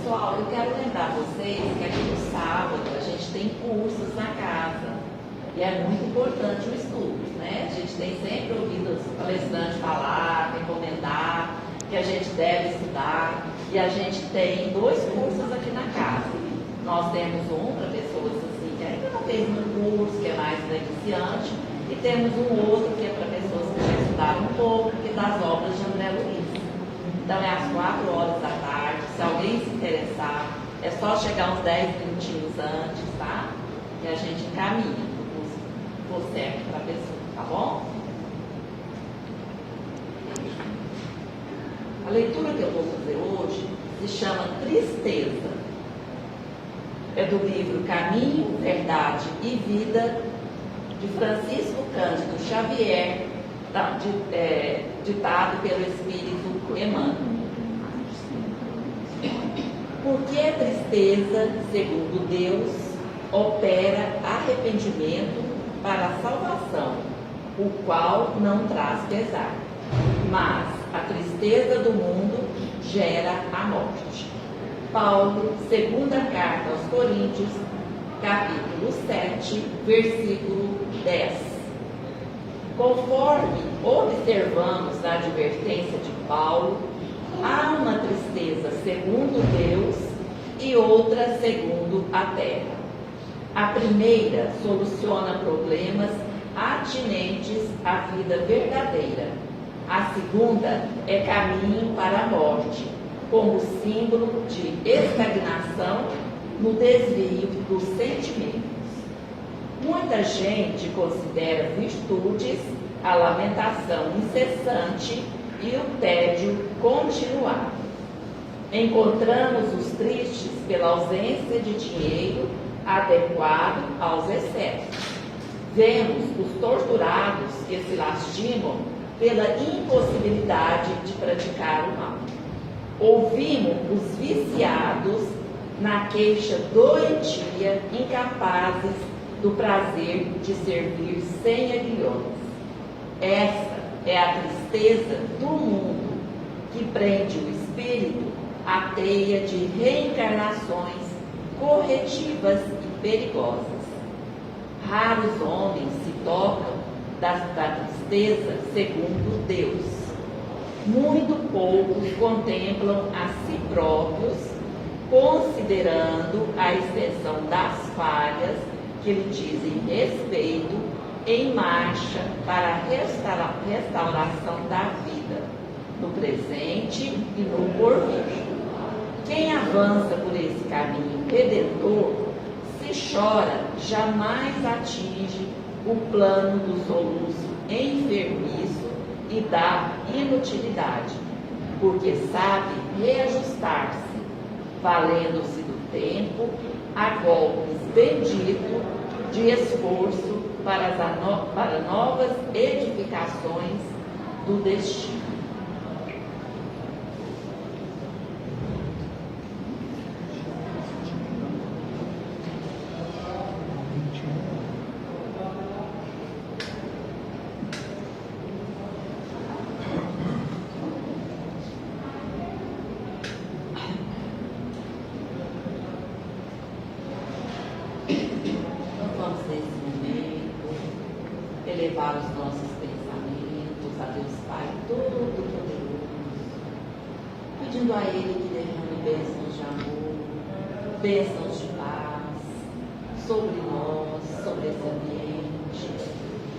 Pessoal, eu quero lembrar vocês que aqui no sábado a gente tem cursos na casa. E é muito importante o estudo, né? A gente tem sempre ouvido os palestrantes falar, recomendar que a gente deve estudar. E a gente tem 2 cursos aqui na casa. Nós temos um para pessoas assim, que ainda não fez um curso, que é mais para iniciante, e temos um outro que é para pessoas que já estudaram um pouco, que é das obras de André Luiz. Então é às 4 horas da tarde. Se alguém se interessar, é só chegar uns 10 minutinhos antes, tá? E a gente encaminha você aqui para a pessoa, tá bom? A leitura que eu vou fazer hoje se chama Tristeza. É do livro Caminho, Verdade e Vida, de Francisco Cândido Xavier, ditado pelo Espírito Emmanuel. Porque a tristeza, segundo Deus, opera arrependimento para a salvação, o qual não traz pesar. Mas a tristeza do mundo gera a morte. Paulo, segunda carta aos Coríntios, capítulo 7, versículo 10. Conforme observamos na advertência de Paulo, há uma tristeza segundo Deus e outra segundo a terra. A primeira soluciona problemas atinentes à vida verdadeira. A segunda é caminho para a morte, como símbolo de estagnação no desvio dos sentimentos. Muita gente considera virtudes a lamentação incessante e o tédio continuado. Encontramos os tristes pela ausência de dinheiro adequado aos excessos. Vemos os torturados que se lastimam pela impossibilidade de praticar o mal. Ouvimos os viciados na queixa doentia, incapazes do prazer de servir sem aguilhões. Essa é a tristeza do mundo que prende o espírito à teia de reencarnações corretivas e perigosas. Raros homens se tocam da tristeza segundo Deus. Muito poucos contemplam a si próprios, considerando a extensão das falhas que lhe dizem respeito em marcha para a restauração da vida, no presente e no porvir. Quem avança por esse caminho redentor, se chora, jamais atinge o plano do soluço enfermiço e da inutilidade, porque sabe reajustar-se, valendo-se do tempo a golpes benditos de esforço para novas edificações do destino. Elevar os nossos pensamentos a Deus Pai Todo-Poderoso, pedindo a Ele que derrame bênçãos de amor, bênçãos de paz sobre nós, sobre esse ambiente,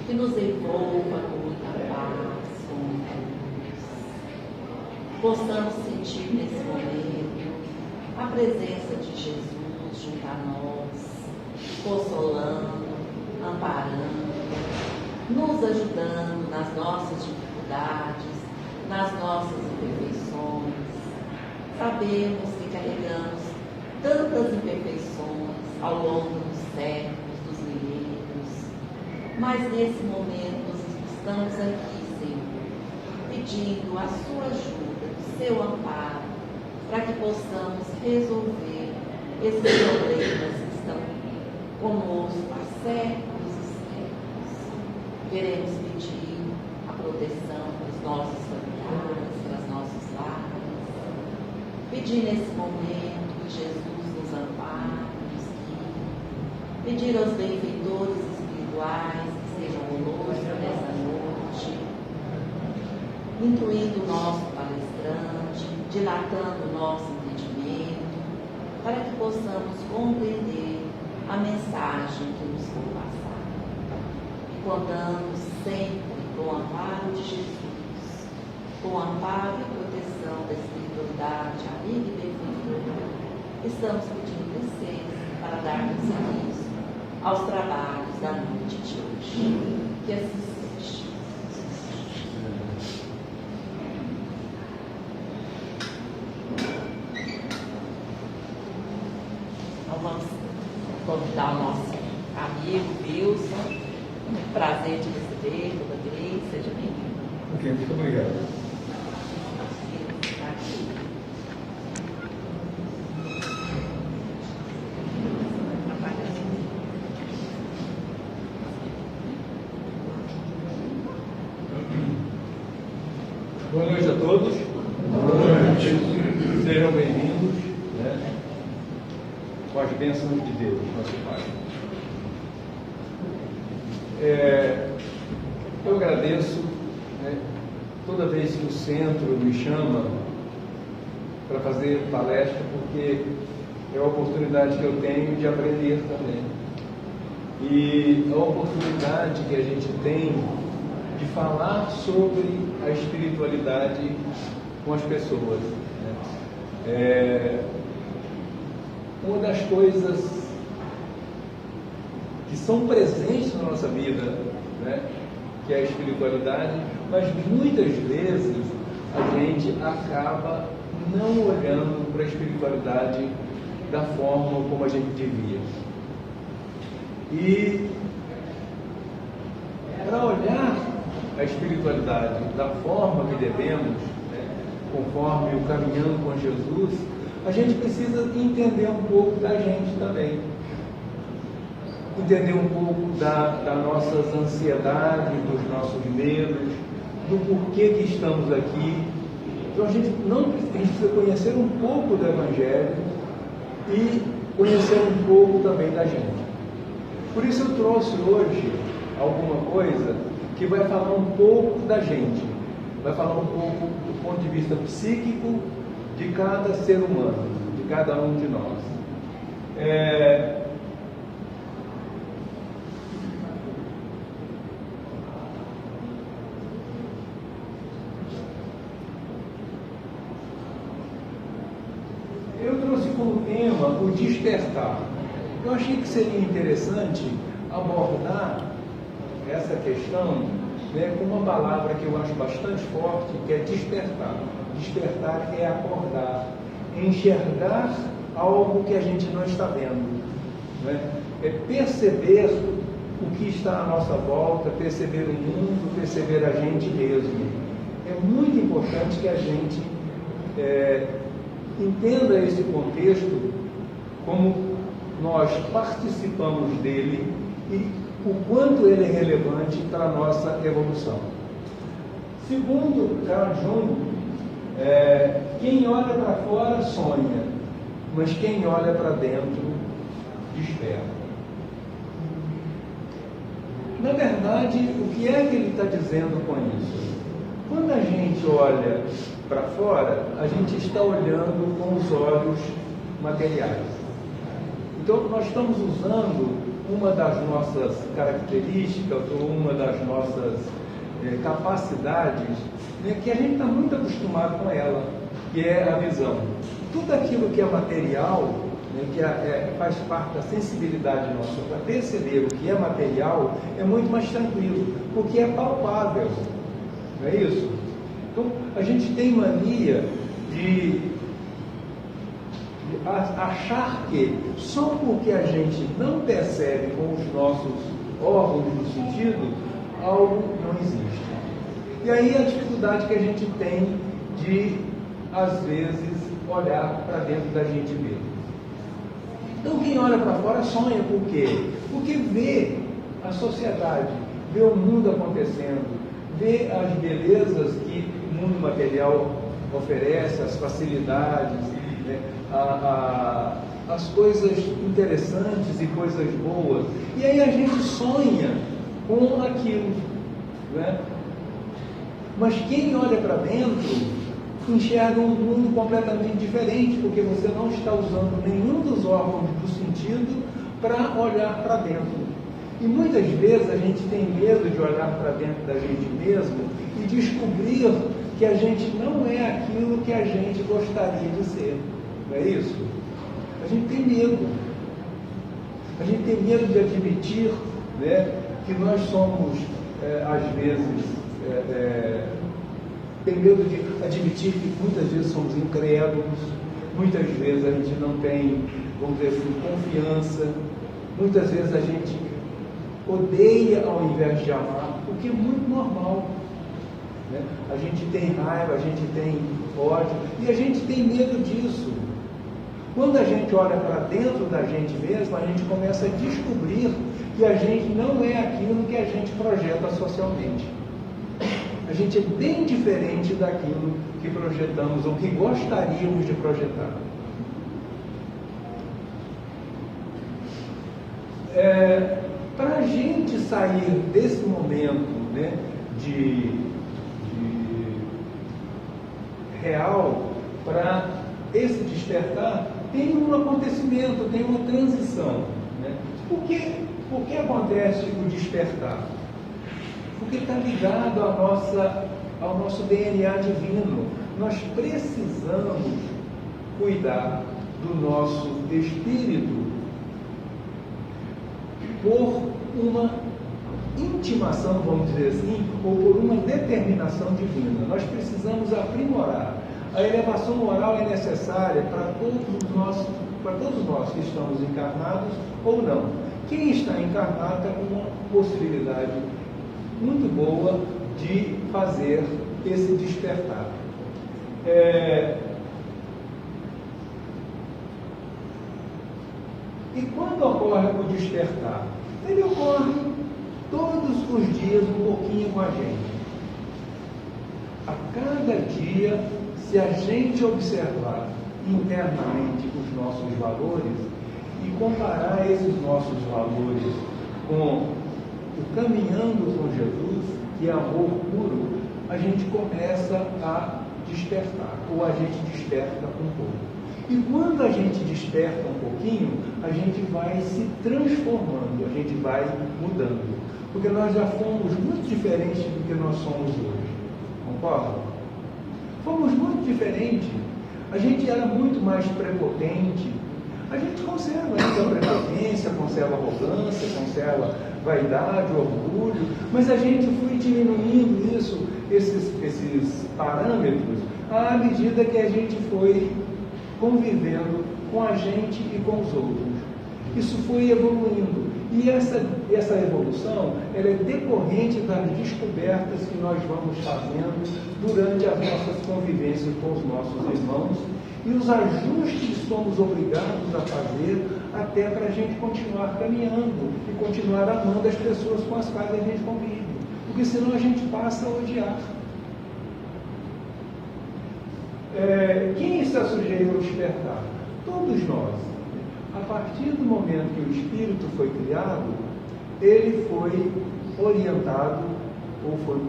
que nos envolva com muita paz, com muita luz. Possamos sentir nesse momento a presença de Jesus junto a nós, consolando, amparando, nos ajudando nas nossas dificuldades, nas nossas imperfeições. Sabemos que carregamos tantas imperfeições ao longo dos séculos, dos milênios, mas nesse momento estamos aqui, Senhor, pedindo a sua ajuda, o seu amparo, para que possamos resolver esses problemas que estão conosco há séculos. Queremos pedir a proteção dos nossos familiares, das nossas lágrimas. Pedir nesse momento que Jesus nos ampare, nos guie. Pedir aos benfeitores espirituais que sejam conosco nessa noite, intuindo o nosso palestrante, dilatando o nosso entendimento, para que possamos compreender a mensagem que nos foi passada. E contamos sempre com o amparo de Jesus, com o amparo e proteção da espiritualidade amiga e benfeitora, estamos pedindo licença para darmos início aos trabalhos da noite de hoje. Que assim seja. Então vamos convidar o nosso amigo Wilson. Um prazer te receber toda vez. Seja bem-vindo. Ok, muito obrigado. Boa noite a todos. Boa noite. Sejam bem-vindos, né, com as bênçãos de Deus, nosso Pai. Eu agradeço, né, toda vez que o centro me chama para fazer palestra, porque é a oportunidade que eu tenho de aprender também. E a oportunidade que a gente tem de falar sobre a espiritualidade com as pessoas, né? Uma das coisas que são presentes na nossa vida, né, que é a espiritualidade, mas muitas vezes a gente acaba não olhando para a espiritualidade da forma como a gente devia. E para olhar a espiritualidade da forma que devemos, né, conforme o caminhando com Jesus, a gente precisa entender um pouco da gente também. Entender um pouco das nossas ansiedades, dos nossos medos, do porquê que estamos aqui. Então a gente precisa conhecer um pouco do Evangelho e conhecer um pouco também da gente. Por isso eu trouxe hoje alguma coisa que vai falar um pouco da gente, vai falar um pouco do ponto de vista psíquico de cada ser humano, de cada um de nós. Eu trouxe como tema o despertar. Eu achei que seria interessante abordar essa questão, né, com uma palavra que eu acho bastante forte, que é despertar. Despertar é acordar, é enxergar algo que a gente não está vendo, né? É perceber o que está à nossa volta, perceber o mundo, perceber a gente mesmo. É muito importante que a gente entenda esse contexto como nós participamos dele e o quanto ele é relevante para a nossa evolução. Segundo Carl Jung, quem olha para fora sonha, mas quem olha para dentro desperta. Na verdade, o que é que ele está dizendo com isso? Quando a gente olha para fora, a gente está olhando com os olhos materiais. Então, nós estamos usando uma das nossas características ou uma das nossas capacidades, né, que a gente está muito acostumado com ela, que é a visão. Tudo aquilo que é material, né, que faz parte da sensibilidade nossa para perceber o que é material, é muito mais tranquilo, porque é palpável, não é isso? Então, a gente tem mania de achar que só porque a gente não percebe com os nossos órgãos do sentido, algo não existe. E aí a dificuldade que a gente tem de, às vezes, olhar para dentro da gente mesmo. Então quem olha para fora sonha, por quê? Porque vê a sociedade, vê o mundo acontecendo, vê as belezas que o mundo material oferece, as facilidades, né? As coisas interessantes e coisas boas. E aí a gente sonha com aquilo, né? Mas quem olha para dentro enxerga um mundo completamente diferente, porque você não está usando nenhum dos órgãos do sentido para olhar para dentro. E muitas vezes a gente tem medo de olhar para dentro da gente mesmo e descobrir que a gente não é aquilo que a gente gostaria de ser. Não é isso? A gente tem medo. A gente tem medo de admitir, né, que nós somos, às vezes, tem medo de admitir que muitas vezes somos incrédulos, muitas vezes a gente não tem, vamos dizer assim, confiança, muitas vezes a gente odeia ao invés de amar, o que é muito normal, né? A gente tem raiva, a gente tem ódio e a gente tem medo disso. Quando a gente olha para dentro da gente mesmo, a gente começa a descobrir que a gente não é aquilo que a gente projeta socialmente. A gente é bem diferente daquilo que projetamos ou que gostaríamos de projetar. Para a gente sair desse momento, né, de real para esse despertar, tem um acontecimento, tem uma transição, né? Por que acontece o despertar? Porque está ligado ao nosso DNA divino. Nós precisamos cuidar do nosso espírito por uma intimação, vamos dizer assim, ou por uma determinação divina. Nós precisamos aprimorar. A elevação moral é necessária para todos nós que estamos encarnados ou não. Quem está encarnado está com uma possibilidade muito boa de fazer esse despertar. E quando ocorre o despertar? Ele ocorre todos os dias um pouquinho com a gente. A cada dia, se a gente observar internamente os nossos valores e comparar esses nossos valores com o caminhando com Jesus, que é amor puro, a gente começa a despertar, ou a gente desperta um pouco. E quando a gente desperta um pouquinho, a gente vai se transformando, a gente vai mudando. Porque nós já fomos muito diferentes do que nós somos hoje. Concorda? Fomos muito diferentes. A gente era muito mais prepotente. A gente conserva ainda a prepotência, conserva a arrogância, conserva vaidade, orgulho, mas a gente foi diminuindo esses parâmetros à medida que a gente foi convivendo com a gente e com os outros. Isso foi evoluindo. E essa evolução, ela é decorrente das descobertas que nós vamos fazendo durante as nossas convivências com os nossos irmãos e os ajustes que somos obrigados a fazer até para a gente continuar caminhando e continuar amando as pessoas com as quais a gente convive. Porque senão a gente passa a odiar. Quem está sujeito ao despertar? Todos nós. A partir do momento que o espírito foi criado, ele foi orientado ou foi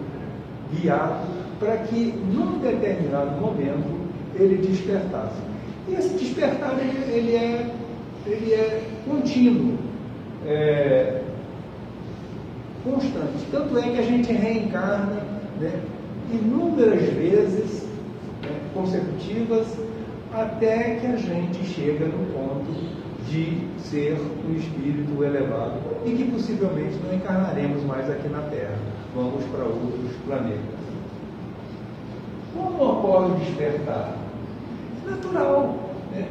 guiado para que, num determinado momento, ele despertasse. E esse despertar, ele é contínuo, constante. Tanto é que a gente reencarna, né, inúmeras vezes, né, consecutivas, até que a gente chega no ponto de ser um espírito elevado e que possivelmente não encarnaremos mais aqui na Terra. Vamos para outros planetas. Como ocorre o despertar? Natural, né?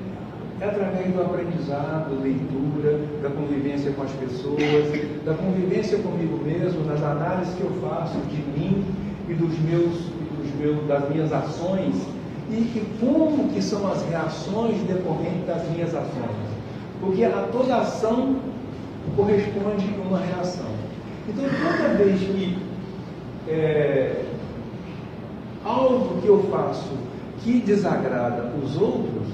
É através do aprendizado, leitura, da convivência com as pessoas, da convivência comigo mesmo, nas análises que eu faço de mim e das minhas ações e como que são as reações decorrentes das minhas ações. Porque a toda ação corresponde a uma reação. Então, toda vez que algo que eu faço que desagrada os outros,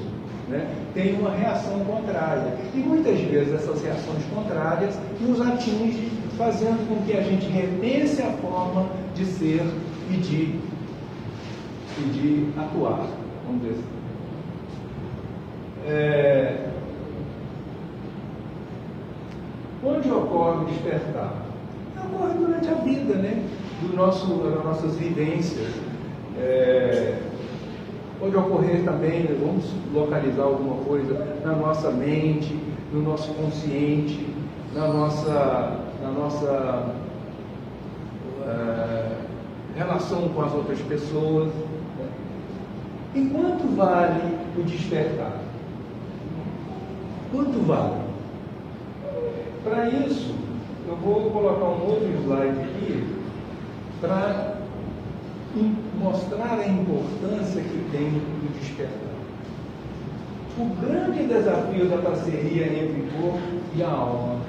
né, tem uma reação contrária. E muitas vezes essas reações contrárias nos atingem, fazendo com que a gente repense a forma de ser e de atuar. Vamos dizer assim. Onde ocorre o despertar? Ocorre durante a vida, né? Das nossas vivências. Pode ocorrer também, vamos localizar alguma coisa na nossa mente, no nosso consciente, na nossa relação com as outras pessoas. E quanto vale o despertar? Quanto vale? Para isso, eu vou colocar um outro slide aqui para mostrar a importância que tem do despertar. O grande desafio da parceria entre corpo e alma,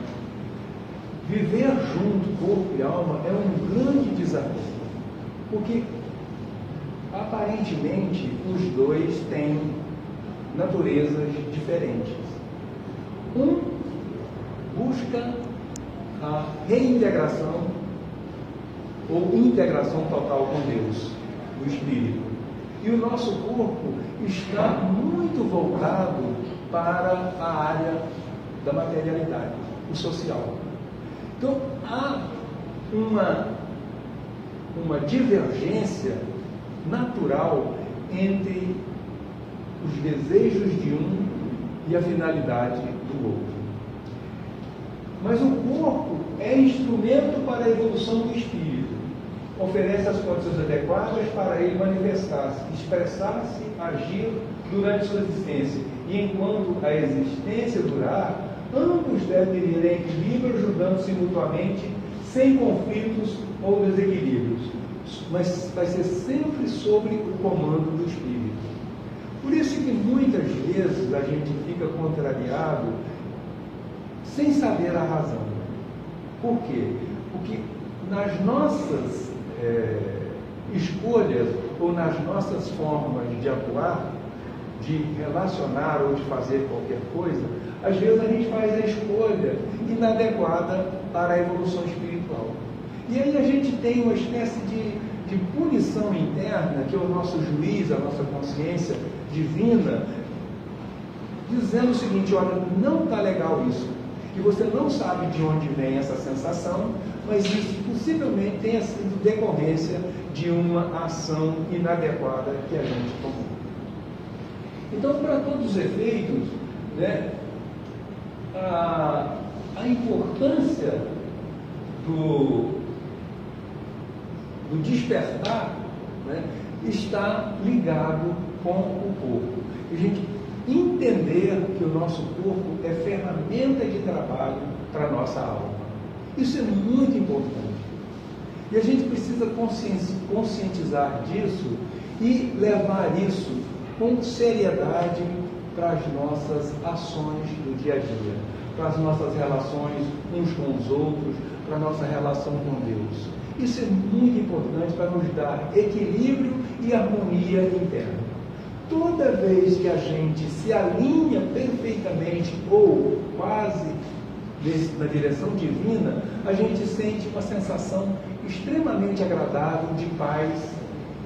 viver junto, corpo e alma, é um grande desafio, porque aparentemente os dois têm naturezas diferentes. Um busca a reintegração ou integração total com Deus, o Espírito. E o nosso corpo está muito voltado para a área da materialidade, o social. Então, há uma divergência natural entre os desejos de um e a finalidade do outro. Mas o corpo é instrumento para a evolução do espírito. Oferece as condições adequadas para ele manifestar-se, expressar-se, agir durante sua existência. E enquanto a existência durar, ambos devem viver em equilíbrio, ajudando-se mutuamente, sem conflitos ou desequilíbrios. Mas vai ser sempre sobre o comando do espírito. Por isso que muitas vezes a gente fica contrariado sem saber a razão. Por quê? Porque nas nossas escolhas ou nas nossas formas de atuar, de relacionar ou de fazer qualquer coisa, às vezes a gente faz a escolha inadequada para a evolução espiritual. E aí a gente tem uma espécie de punição interna, que é o nosso juiz, a nossa consciência divina, dizendo o seguinte: olha, não está legal isso. E você não sabe de onde vem essa sensação, mas isso possivelmente tenha sido decorrência de uma ação inadequada que a gente tomou. Então, para todos os efeitos, né, a importância do despertar, né, está ligado com o corpo. E a gente entender que o nosso corpo é ferramenta de trabalho para a nossa alma. Isso é muito importante. E a gente precisa conscientizar disso e levar isso com seriedade para as nossas ações do dia a dia, para as nossas relações uns com os outros, para a nossa relação com Deus. Isso é muito importante para nos dar equilíbrio e harmonia interna. Toda vez que a gente se alinha perfeitamente ou quase na direção divina, a gente sente uma sensação extremamente agradável de paz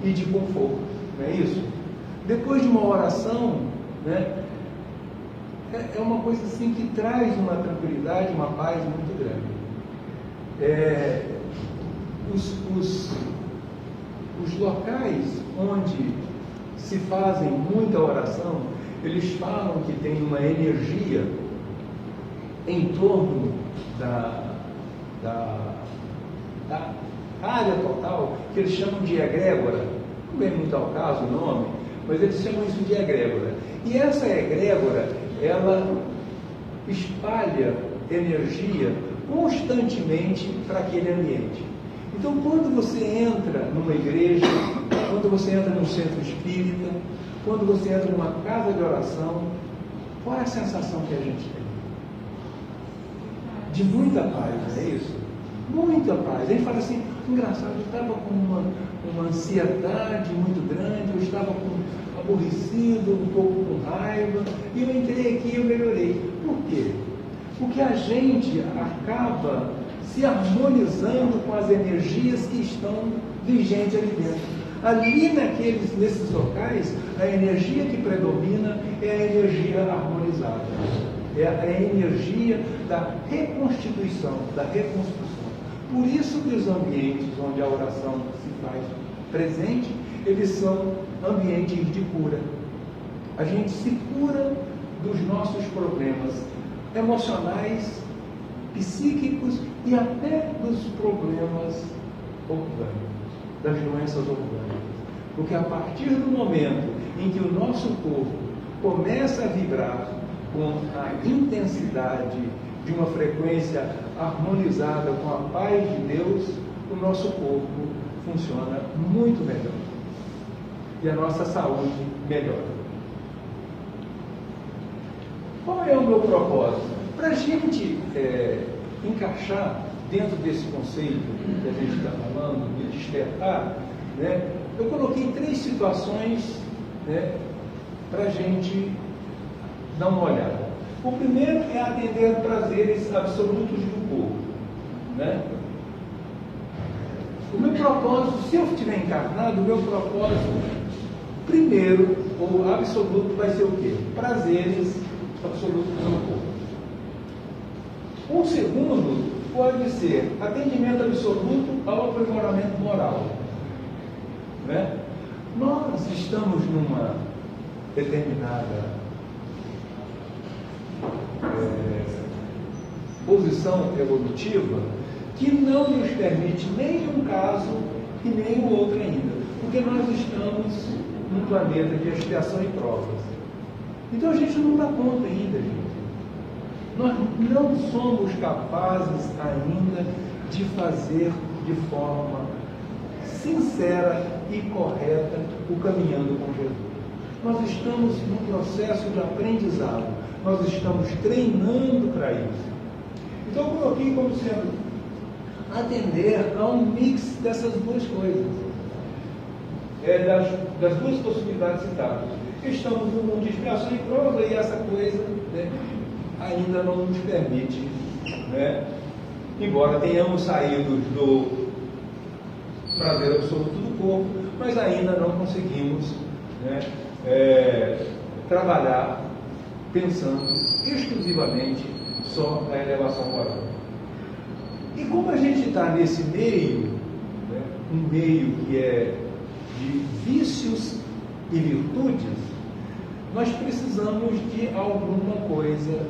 e de conforto, não é isso? Depois de uma oração, né, é uma coisa assim que traz uma tranquilidade, uma paz muito grande. Os locais onde se fazem muita oração, eles falam que tem uma energia em torno da área total, que eles chamam de egrégora. Não vem muito ao caso o nome, mas eles chamam isso de egrégora. E essa egrégora, ela espalha energia constantemente para aquele ambiente. Então, quando você entra numa igreja, quando você entra num centro espírita, quando você entra numa casa de oração, qual é a sensação que a gente tem? De muita paz, não é isso? Muita paz. A gente fala assim, engraçado, eu estava com uma ansiedade muito grande, eu estava aborrecido, um pouco com raiva, e eu entrei aqui e eu melhorei. Por quê? Porque a gente acaba se harmonizando com as energias que estão vigentes ali dentro. Ali nesses locais, a energia que predomina é a energia harmonizada. É a energia da reconstituição, da reconstrução. Por isso que os ambientes onde a oração se faz presente, eles são ambientes de cura. A gente se cura dos nossos problemas emocionais, psíquicos e até dos problemas orgânicos, das doenças orgânicas. Porque a partir do momento em que o nosso corpo começa a vibrar com a intensidade de uma frequência harmonizada com a paz de Deus, o nosso corpo funciona muito melhor. E a nossa saúde melhora. Qual é o meu propósito? Para a gente encaixar dentro desse conceito que a gente está falando, de despertar, né, eu coloquei 3 situações, né, para a gente dar uma olhada. O primeiro é atender prazeres absolutos do corpo. Né? O meu propósito, se eu estiver encarnado, o meu propósito primeiro, ou absoluto, vai ser o quê? Prazeres absolutos do corpo. O segundo pode ser atendimento absoluto ao aprimoramento moral. Né? Nós estamos numa determinada posição evolutiva que não nos permite nem um caso e nem o outro ainda, porque nós estamos num planeta de expiação e provas. Então a gente não dá conta ainda, gente. Nós não somos capazes ainda de fazer de forma sincera e correta o caminhando com Jesus. Nós estamos num processo de aprendizado, nós estamos treinando para isso. Então eu coloquei como sendo atender a um mix dessas duas coisas, das duas possibilidades citadas. Estamos num mundo de expiação e prova e essa coisa, né, ainda não nos permite, né, embora tenhamos saído do prazer absoluto do corpo, mas ainda não conseguimos, né, trabalhar pensando exclusivamente só na elevação moral. E como a gente está nesse meio, né, um meio que é de vícios e virtudes, nós precisamos de alguma coisa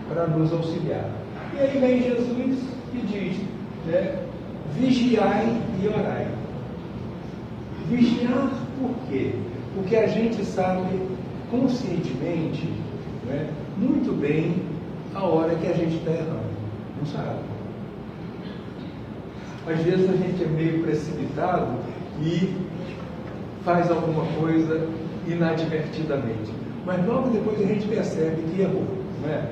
para nos auxiliar. E aí vem Jesus e diz, né, vigiai e orai. Vigiar por quê? Porque a gente sabe conscientemente, né, muito bem a hora que a gente está errando. Não sabe. Às vezes a gente é meio precipitado e faz alguma coisa inadvertidamente. Mas logo depois a gente percebe que errou. Não é?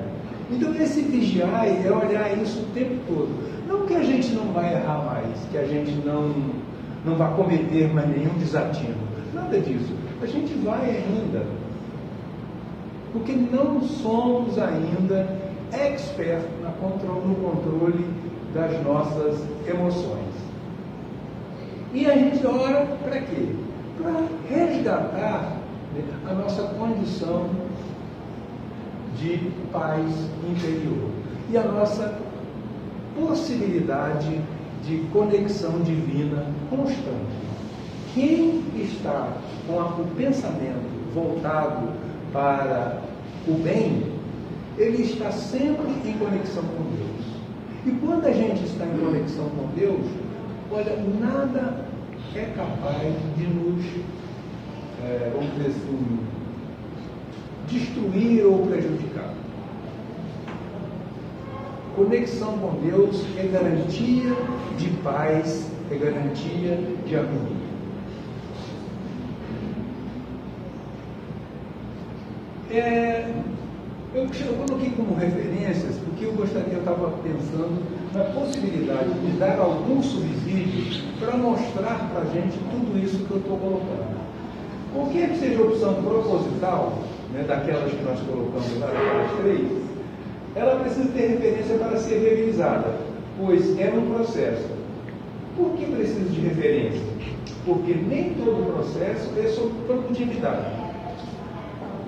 Então esse vigiar é olhar isso o tempo todo. Não que a gente não vai errar mais, que a gente não vai cometer mais nenhum desatino. Nada disso. A gente vai ainda. Porque não somos ainda expertos no controle das nossas emoções. E a gente ora para quê? Para resgatar, né, a nossa condição de paz interior e a nossa possibilidade de conexão divina constante. Quem está com o pensamento voltado para o bem, ele está sempre em conexão com Deus. E quando a gente está em conexão com Deus, olha, nada é capaz de nos, vamos dizer assim, destruir ou prejudicar. Conexão com Deus é garantia de paz, é garantia de harmonia. Eu coloquei como referências porque eu estava pensando na possibilidade de dar algum subsídio para mostrar para a gente tudo isso que eu estou colocando. Qualquer que seja a opção proposital, né, daquelas que nós colocamos lá, aquelas 3, ela precisa ter referência para ser revisada, pois é um processo. Por que precisa de referência? Porque nem todo processo é sobre produtividade.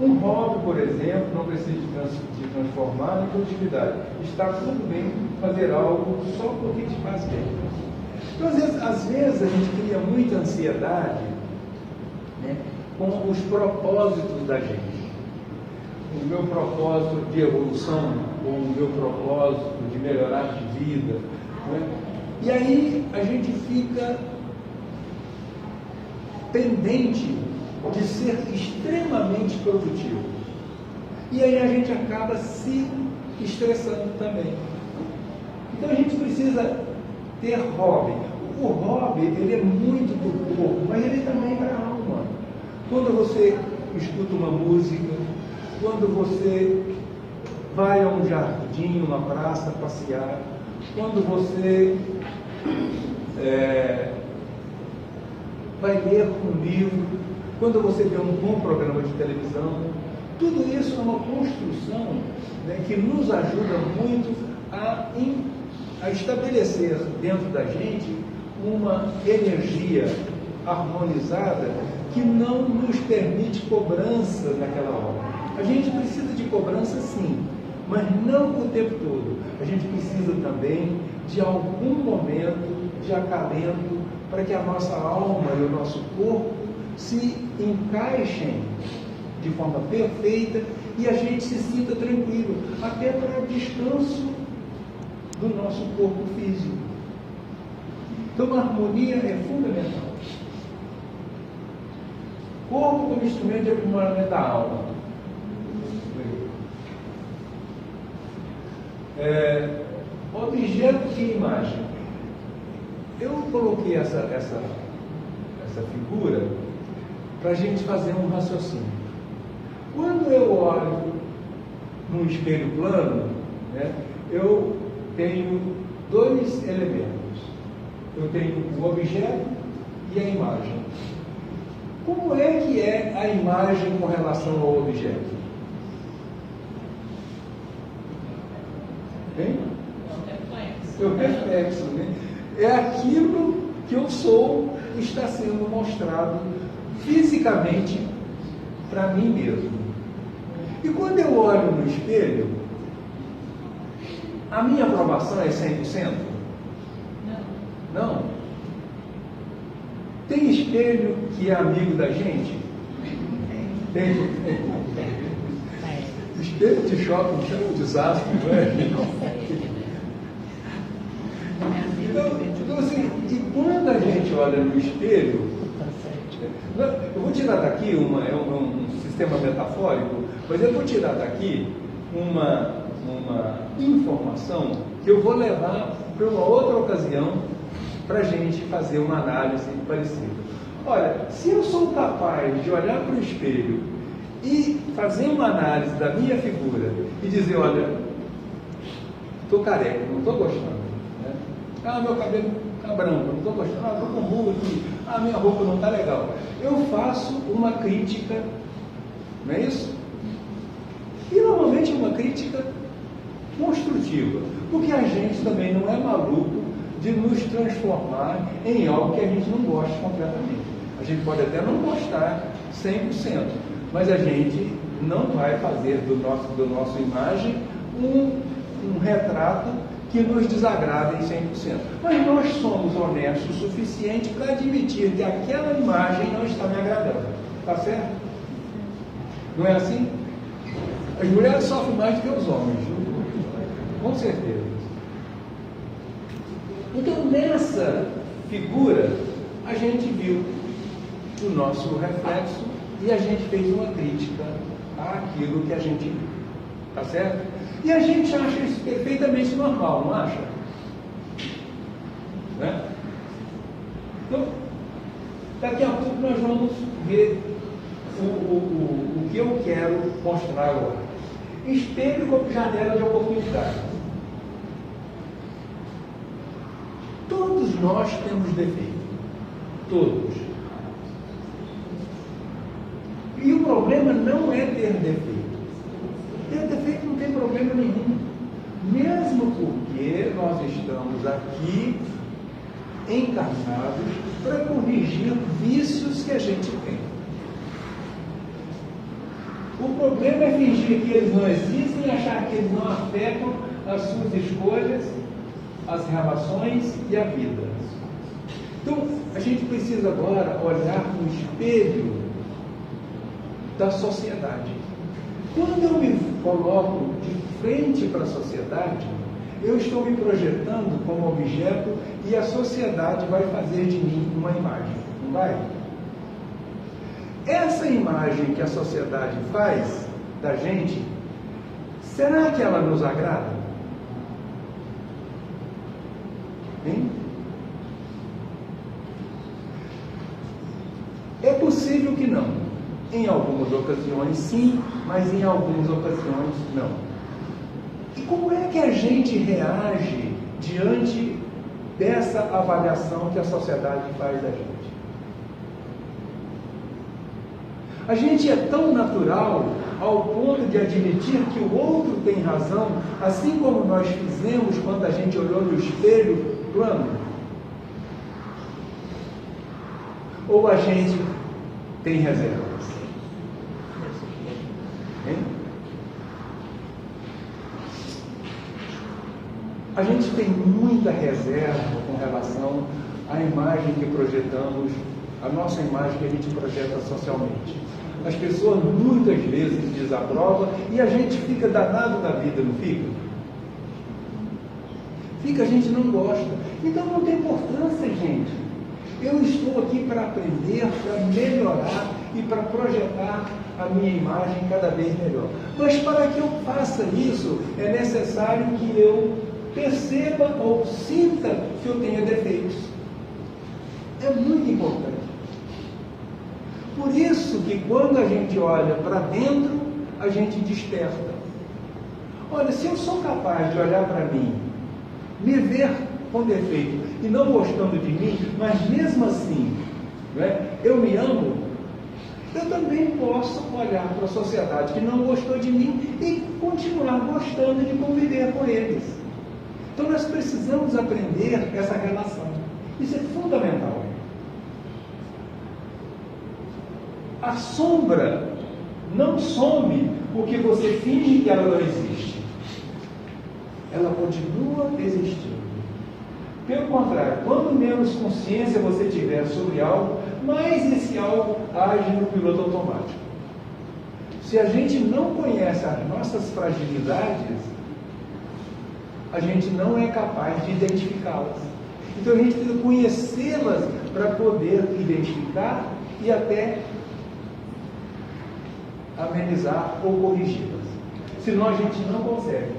Um hobby, por exemplo, não precisa de transformar em produtividade. Está tudo bem fazer algo só porque te faz bem. Então, às vezes a gente cria muita ansiedade, né, com os propósitos da gente. O meu propósito de evolução, ou o meu propósito de melhorar de vida. Né? E aí a gente fica pendente de ser extremamente produtivo. E aí a gente acaba se estressando também. Então a gente precisa ter hobby. O hobby, ele é muito para o corpo, mas ele também é para a alma. Quando você escuta uma música, quando você vai a um jardim, uma praça, passear, quando você vai ler um livro, quando você vê um bom programa de televisão, tudo isso é uma construção, né, que nos ajuda muito a estabelecer dentro da gente uma energia harmonizada que não nos permite cobrança naquela hora. A gente precisa de cobrança sim, mas não o tempo todo. A gente precisa também de algum momento de acalento para que a nossa alma e o nosso corpo se encaixem de forma perfeita e a gente se sinta tranquilo, até para descanso do nosso corpo físico. Então a harmonia é fundamental. Corpo como instrumento de aprimoramento da alma. Objeto de imagem. Eu coloquei essa figura para a gente fazer um raciocínio. Quando eu olho num espelho plano, né, eu tenho 2 elementos. Eu tenho o objeto e a imagem. Como é que é a imagem com relação ao objeto? Bem? Eu reflexo, né? É aquilo que eu sou que está sendo mostrado fisicamente para mim mesmo. E quando eu olho no espelho, a minha aprovação é 100%? Não. Tem espelho que é amigo da gente? Tem. Espelho de shopping é um desastre, não é? Então assim, e quando a gente olha no espelho, eu vou tirar daqui um sistema metafórico, mas eu vou tirar daqui uma informação que eu vou levar para uma outra ocasião para a gente fazer uma análise parecida. Olha, se eu sou capaz de olhar para o espelho e fazer uma análise da minha figura e dizer, olha, estou careca, não estou gostando. Meu cabelo está branco, não estou gostando. Estou com ruga aqui. Minha roupa não está legal. Eu faço uma crítica, não é isso? E normalmente é uma crítica construtiva, porque a gente também não é maluco de nos transformar em algo que a gente não gosta completamente. A gente pode até não gostar 100%, mas a gente não vai fazer do nosso imagem um retrato que nos desagrada em 100%. Mas nós somos honestos o suficiente para admitir que aquela imagem não está me agradando. Está certo? Não é assim? As mulheres sofrem mais do que os homens. Com certeza. Então, nessa figura, a gente viu o nosso reflexo e a gente fez uma crítica àquilo que a gente viu. Tá certo? E a gente acha isso perfeitamente normal, não acha? Né? Então, daqui a pouco nós vamos ver o que eu quero mostrar agora. Espelho como janela de oportunidade. Todos nós temos defeito. Todos. E o problema não é ter defeito. Ter defeito não tem problema nenhum. Mesmo porque nós estamos aqui encarnados para corrigir vícios que a gente tem. O problema é fingir que eles não existem e achar que eles não afetam as suas escolhas, as relações e a vida. Então, a gente precisa agora olhar no espelho da sociedade. Quando eu me coloco de frente para a sociedade, eu estou me projetando como objeto e a sociedade vai fazer de mim uma imagem, não vai? Essa imagem que a sociedade faz da gente, será que ela nos agrada? Hein? É possível que não. Em algumas ocasiões sim, mas em algumas ocasiões não. E como é que a gente reage diante dessa avaliação que a sociedade faz da gente? A gente é tão natural ao ponto de admitir que o outro tem razão, assim como nós fizemos quando a gente olhou no espelho plano? Ou a gente tem reservas? Hein? A gente tem muita reserva com relação à imagem que projetamos, a nossa imagem que a gente projeta socialmente. As pessoas muitas vezes desaprovam e a gente fica danado da vida, não fica? Fica, a gente não gosta. Então não tem importância, gente. Eu estou aqui para aprender, para melhorar e para projetar a minha imagem cada vez melhor. Mas para que eu faça isso, é necessário que eu perceba ou sinta que eu tenha defeitos. É muito importante. Por isso que quando a gente olha para dentro, a gente desperta. Olha, se eu sou capaz de olhar para mim, me ver com defeito e não gostando de mim, mas mesmo assim, eu me amo, eu também posso olhar para a sociedade que não gostou de mim e continuar gostando de conviver com eles. Então nós precisamos aprender essa relação. Isso é fundamental. A sombra não some porque você finge que ela não existe. Ela continua existindo. Pelo contrário, quanto menos consciência você tiver sobre algo, mais esse algo age no piloto automático. Se a gente não conhece as nossas fragilidades, a gente não é capaz de identificá-las. Então a gente precisa conhecê-las para poder identificar e até amenizar ou corrigi-las. Senão a gente não consegue.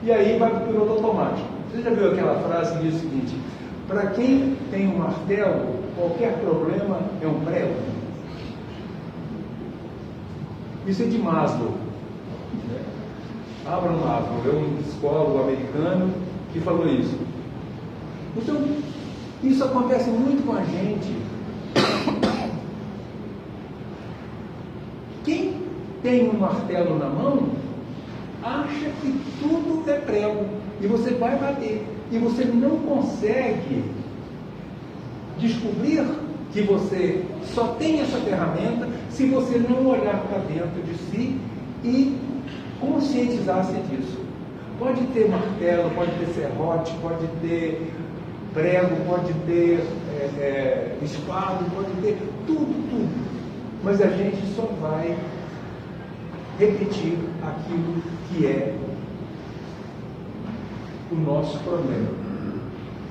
E aí vai para o piloto automático. Você já viu aquela frase que diz o seguinte: para quem tem um martelo, qualquer problema é um prego? Isso é de Maslow. Abraham Maslow é um psicólogo americano que falou isso. Então, isso acontece muito com a gente. Quem tem um martelo na mão acha que tudo é prego e você vai bater e você não consegue descobrir que você só tem essa ferramenta se você não olhar para dentro de si e conscientizar-se disso. Pode ter martelo, pode ter serrote, pode ter prego, pode ter espado, pode ter tudo. Mas a gente só vai repetir aquilo que é o nosso problema.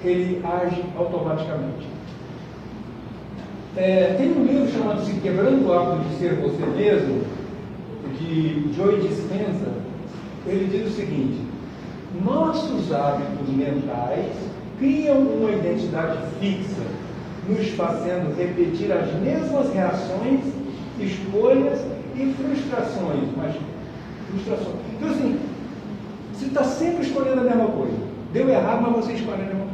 Ele age automaticamente. Tem um livro chamado-se Quebrando o Hábito de Ser Você Mesmo, de Joe Dispenza. Ele diz o seguinte: nossos hábitos mentais criam uma identidade fixa, nos fazendo repetir as mesmas reações, escolhas e frustrações, mas frustrações. Então, assim, você está sempre escolhendo a mesma coisa. Deu errado, mas você escolhe a mesma coisa.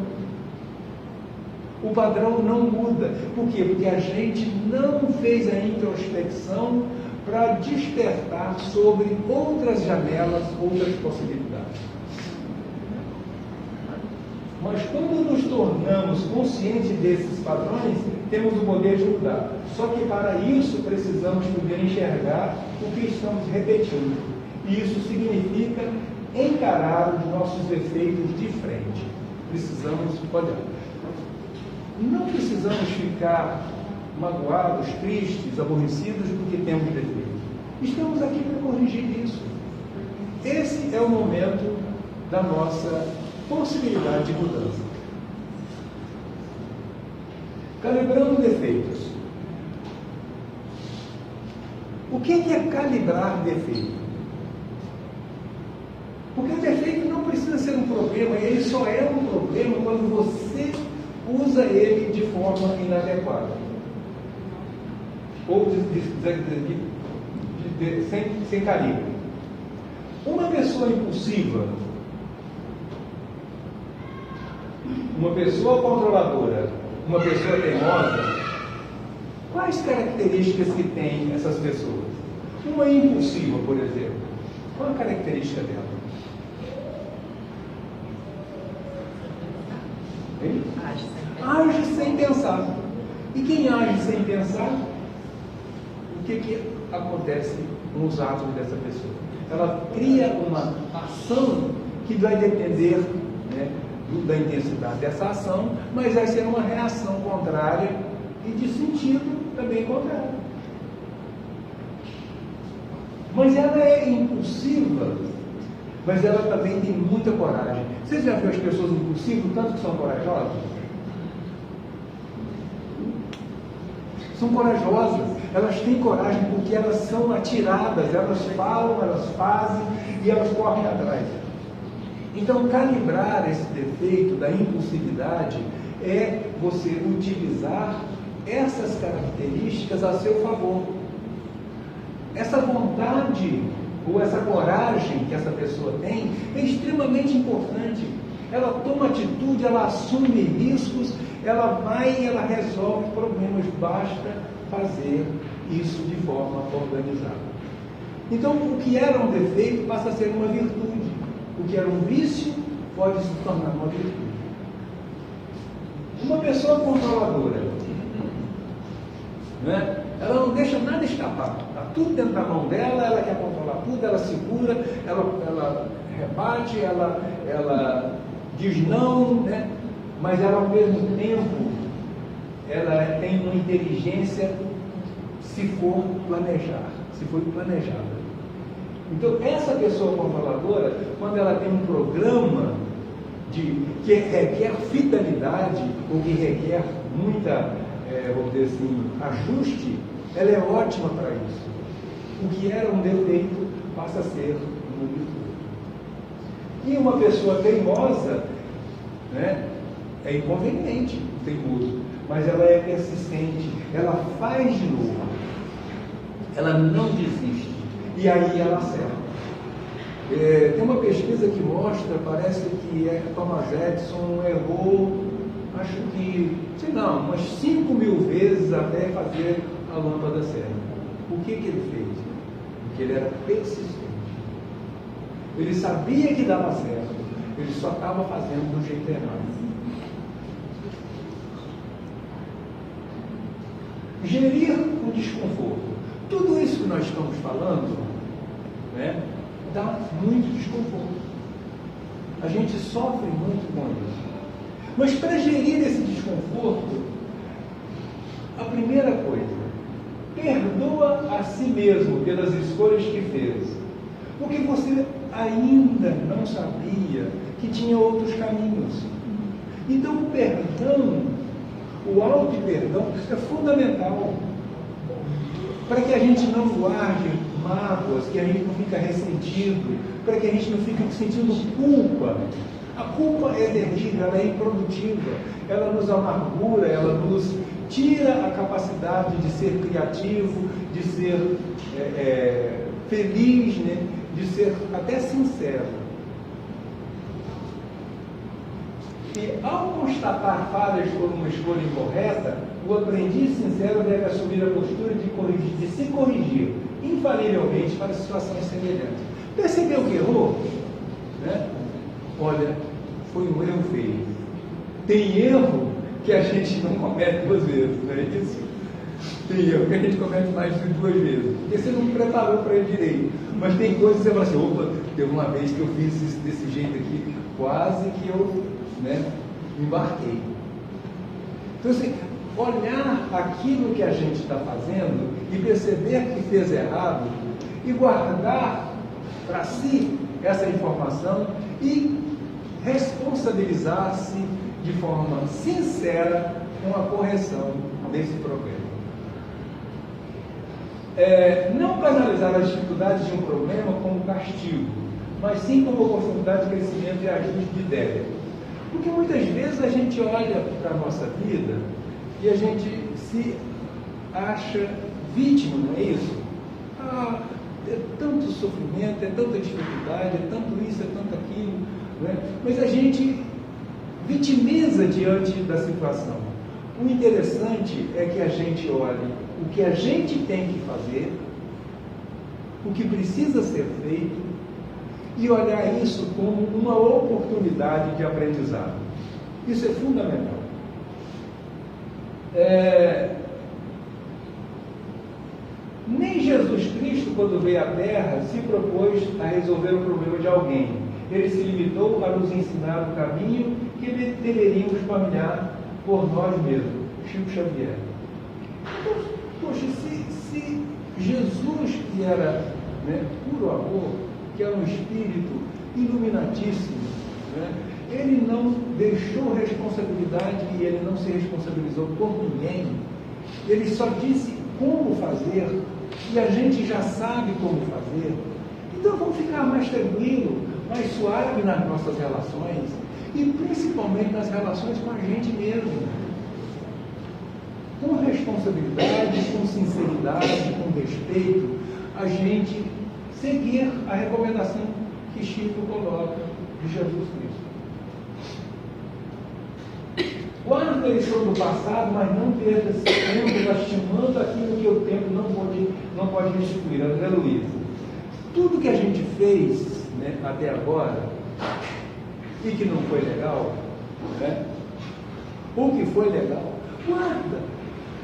O padrão não muda. Por quê? Porque a gente não fez a introspecção para despertar sobre outras janelas, outras possibilidades. Mas quando nos tornamos conscientes desses padrões, temos o poder de mudar. Só que para isso precisamos poder enxergar o que estamos repetindo. E isso significa encarar os nossos defeitos de frente. Precisamos olhar. Não precisamos ficar magoados, tristes, aborrecidos porque temos defeitos. Estamos aqui para corrigir isso. Esse é o momento da nossa possibilidade de mudança. Calibrando defeitos. O que é calibrar defeito? Porque o defeito não precisa ser um problema, ele só é um problema quando você usa ele de forma inadequada. Ou sem calibre. Uma pessoa impulsiva, uma pessoa controladora, uma pessoa teimosa, quais características que tem essas pessoas? Uma impulsiva, por exemplo, qual a característica dela? Age sem pensar. E quem age sem pensar, o que acontece nos atos dessa pessoa? Ela cria uma ação que vai depender, né, da intensidade dessa ação, mas vai ser uma reação contrária e de sentido também contrário. Mas ela é impulsiva, mas ela também tem muita coragem. Vocês já viram as pessoas impulsivas, tanto que são corajosas? São corajosas, elas têm coragem porque elas são atiradas, elas falam, elas fazem e elas correm atrás. Então, calibrar esse defeito da impulsividade é você utilizar essas características a seu favor. Essa vontade ou essa coragem que essa pessoa tem é extremamente importante. Ela toma atitude, ela assume riscos, ela vai e ela resolve problemas. Basta fazer isso de forma organizada. Então, o que era um defeito passa a ser uma virtude. O que era um vício pode se tornar uma virtude. Uma pessoa controladora, né? Ela não deixa nada escapar. Está tudo dentro da mão dela, ela quer controlar tudo, ela segura, ela rebate, ela diz não, né? Mas ela, ao mesmo tempo, ela tem uma inteligência se for planejar, se for planejada. Então, essa pessoa controladora, quando ela tem um programa que requer fidelidade, ou que requer muita, vamos dizer assim, ajuste, ela é ótima para isso. O que era um defeito passa a ser uma virtude. E uma pessoa teimosa, né, é inconveniente, teimoso, mas ela é persistente, ela faz de novo, ela não desiste, e aí ela acerta. Tem uma pesquisa que mostra, parece que Thomas Edison errou, acho que, sei não, umas 5.000 vezes até fazer a lâmpada certa. O que ele fez? Porque ele era persistente. Ele sabia que dava certo, ele só estava fazendo do jeito errado. Gerir o desconforto. Tudo isso que nós estamos falando, né, dá muito desconforto. A gente sofre muito com isso. Mas para gerir esse desconforto, a primeira coisa, perdoa a si mesmo pelas escolhas que fez. Porque você ainda não sabia que tinha outros caminhos. Então o perdão, o auto-perdão é fundamental para que a gente não guarde mágoas, que a gente não fica ressentido, para que a gente não fique sentindo culpa. A culpa é terrível, ela é improdutiva, ela nos amargura, ela nos tira a capacidade de ser criativo, de ser feliz, né? De ser até sincero. E ao constatar falhas por uma escolha incorreta, o aprendiz sincero deve assumir a postura de se corrigir infalivelmente para situações semelhantes. Percebeu que errou? Né? Olha, foi um erro feio. Tem erro que a gente não comete 2 vezes, não é isso? Tem erro que a gente comete mais de 2 vezes, porque você não preparou para ele direito. Mas tem coisas que você fala assim, opa, teve uma vez que eu fiz isso desse jeito aqui, quase que eu embarquei. Então, assim, olhar aquilo que a gente está fazendo e perceber que fez errado e guardar para si essa informação e responsabilizar-se de forma sincera com a correção desse problema. Não canalizar as dificuldades de um problema como castigo, mas sim como oportunidade de crescimento e ajuste de ideia. Porque muitas vezes a gente olha para a nossa vida e a gente se acha vítima, não é isso? É tanto sofrimento, é tanta dificuldade, é tanto isso, é tanto aquilo, né? Mas a gente vitimiza diante da situação. O interessante é que a gente olhe o que a gente tem que fazer, o que precisa ser feito, e olhar isso como uma oportunidade de aprendizado. Isso é fundamental. Nem Jesus Cristo, quando veio à Terra, se propôs a resolver o problema de alguém. Ele se limitou a nos ensinar o caminho que deveríamos caminhar por nós mesmos. Chico Xavier. Então, poxa, se Jesus, que era puro amor, que era um espírito iluminatíssimo, ele não deixou responsabilidade e ele não se responsabilizou por ninguém. Ele só disse como fazer e a gente já sabe como fazer. Então vamos ficar mais tranquilo, mais suave nas nossas relações e principalmente nas relações com a gente mesmo. Com responsabilidade, com sinceridade, com respeito, a gente seguir a recomendação que Chico coloca de Jesus Cristo. Guarda a lição do passado, mas não perda esse tempo lastimando aquilo que o tempo não pode restituir. André Luiz. Tudo que a gente fez até agora e que não foi legal, ou que foi legal, guarda,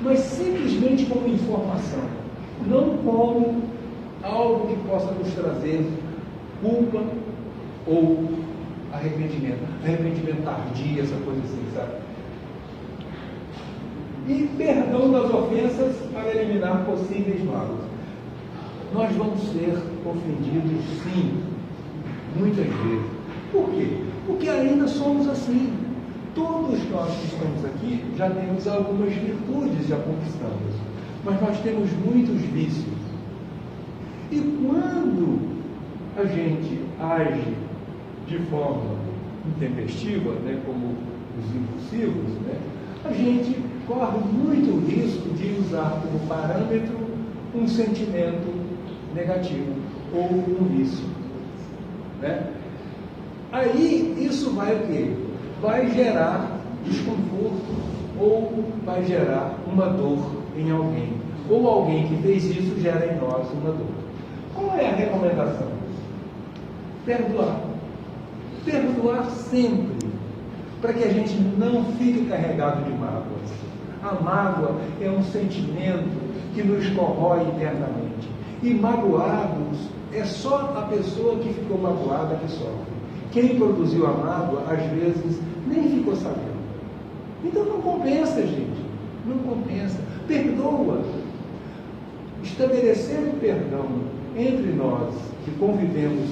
mas simplesmente como informação, não como algo que possa nos trazer culpa ou arrependimento tardio, essa coisa assim, sabe? E perdão das ofensas para eliminar possíveis mágoas. Nós vamos ser ofendidos, sim, muitas vezes. Por quê? Porque ainda somos assim. Todos nós que estamos aqui já temos algumas virtudes, já conquistamos, mas nós temos muitos vícios. E quando a gente age de forma intempestiva, como os impulsivos, a gente corre muito risco de usar como parâmetro um sentimento negativo ou um vício. Aí isso vai o quê? Vai gerar desconforto ou vai gerar uma dor em alguém. Ou alguém que fez isso gera em nós uma dor. Qual é a recomendação? Perdoar. Perdoar sempre, para que a gente não fique carregado de mágoas. A mágoa é um sentimento que nos corrói internamente. E magoados é só a pessoa que ficou magoada que sofre. Quem produziu a mágoa, às vezes, nem ficou sabendo. Então não compensa, gente. Não compensa. Perdoa. Estabelecer o perdão entre nós, que convivemos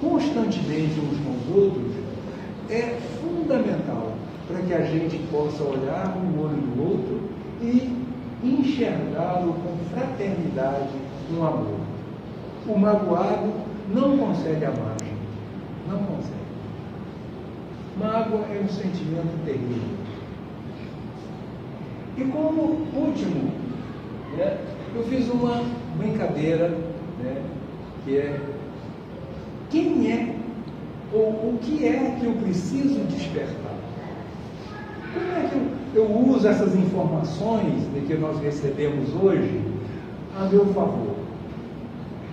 constantemente uns com os outros, é fundamental para que a gente possa olhar no olho do outro e enxergá-lo com fraternidade, com amor. O magoado não consegue amar, gente. Não consegue. Mágoa é um sentimento terrível. E como último, eu fiz uma brincadeira que é quem é ou o que é que eu preciso despertar. Como é que eu uso essas informações que nós recebemos hoje a meu favor?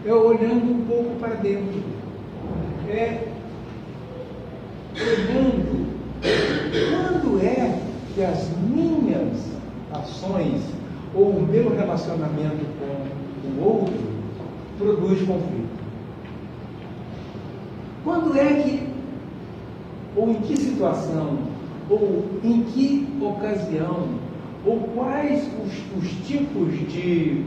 Olhando um pouco para dentro, olhando quando é que as minhas ações ou o meu relacionamento com o outro produz conflito. Quando é que, ou em que situação, ou em que ocasião, ou quais os tipos de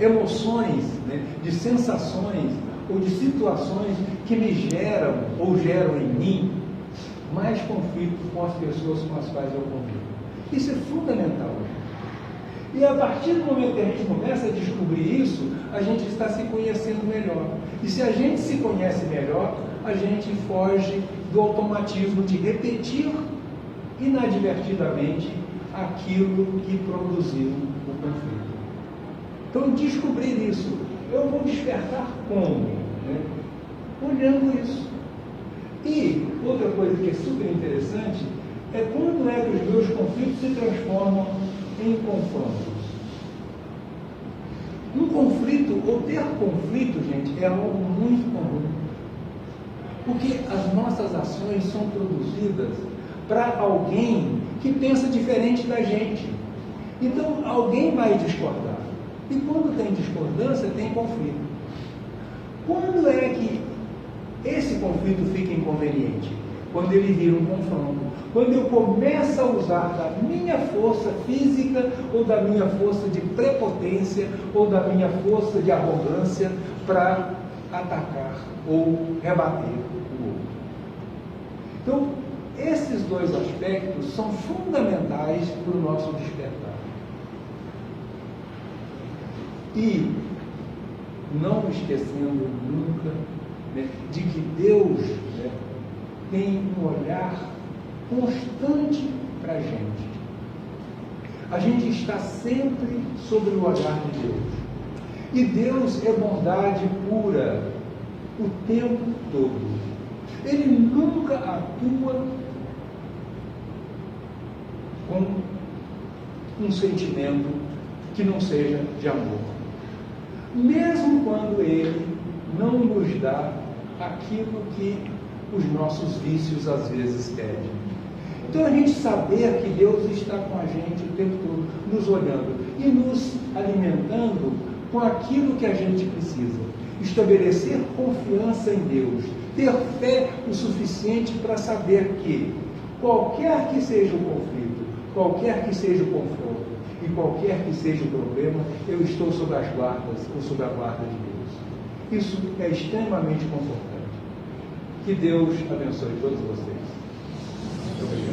emoções, né, de sensações ou de situações que me geram ou geram em mim mais conflito com as pessoas com as quais eu convivo. Isso é fundamental. E a partir do momento que a gente começa a descobrir isso, a gente está se conhecendo melhor. E se a gente se conhece melhor, a gente foge do automatismo de repetir inadvertidamente aquilo que produziu o conflito. Então, descobrir isso, eu vou despertar como? Né? Olhando isso. E outra coisa que é super interessante é quando é que os meus conflitos se transformam em confrontos. Um conflito, ou ter conflito, gente, é algo muito comum. Porque as nossas ações são produzidas para alguém que pensa diferente da gente. Então, alguém vai discordar. E quando tem discordância, tem conflito. Quando é que esse conflito fica inconveniente? Quando ele vira um confronto. Quando eu começo a usar da minha força física, ou da minha força de prepotência, ou da minha força de arrogância para atacar ou rebater o outro. Então, esses dois aspectos são fundamentais para o nosso despertar. E não esquecendo nunca, né, de que Deus, né, tem um olhar constante para a gente. A gente está sempre sobre o olhar de Deus. E Deus é bondade pura o tempo todo. Ele nunca atua com um sentimento que não seja de amor. Mesmo quando Ele não nos dá aquilo que os nossos vícios às vezes pedem. Então a gente saber que Deus está com a gente o tempo todo, nos olhando e nos alimentando com aquilo que a gente precisa. Estabelecer confiança em Deus, ter fé o suficiente para saber que qualquer que seja o conflito, qualquer que seja o confronto e qualquer que seja o problema, eu estou sob as guardas ou sob a guarda de Deus. Isso é extremamente confortante. Que Deus abençoe todos vocês. Muito obrigado.